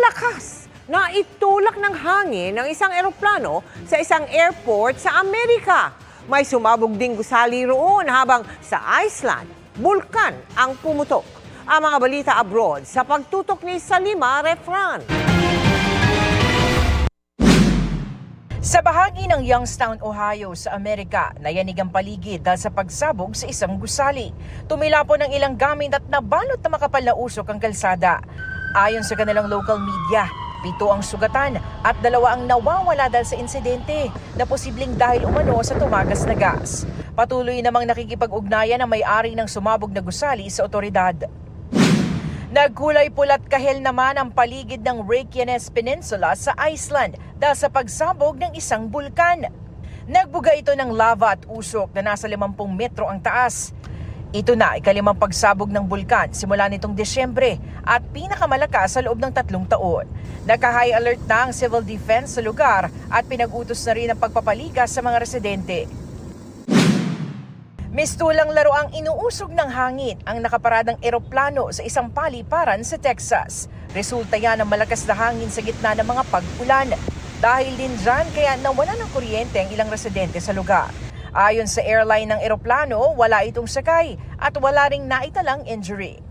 malakas na itulak ng hangin ng isang eroplano sa isang airport sa Amerika. May sumabog ding gusali roon habang sa Iceland, bulkan ang pumutok. Ang mga balita abroad sa pagtutok ni Salima Refran. Sa bahagi ng Youngstown, Ohio sa Amerika, nayanig ang paligid dahil sa pagsabog sa isang gusali. Tumilapon ng ilang gamit at nabalot na makapal na usok ang kalsada. Ayon sa kanilang local media, 7 ang sugatan at 2 ang nawawala dahil sa insidente na posibleng dahil umano sa tumagas na gas. Patuloy namang nakikipag-ugnayan ang may-ari ng sumabog na gusali sa otoridad. Nagkulay pula't kahel naman ang paligid ng Reykjanes Peninsula sa Iceland dahil sa pagsabog ng isang bulkan. Nagbuga ito ng lava at usok na nasa 50 metro ang taas. Ito na ikalimang pagsabog ng bulkan simula nitong Desyembre at pinakamalakas sa loob ng 3 taon. Naka-high alert na ang civil defense sa lugar at pinag-utos na rin ang pagpapaligas sa mga residente. Mistulang laro ang inuusog ng hangin ang nakaparadang eroplano sa isang paliparan sa Texas. Resulta yan ng malakas na hangin sa gitna ng mga pag-ulan. Dahil din dyan kaya nawala ng kuryente ang ilang residente sa lugar. Ayon sa airline ng eroplano, wala itong sakay at wala ring naitalang injury.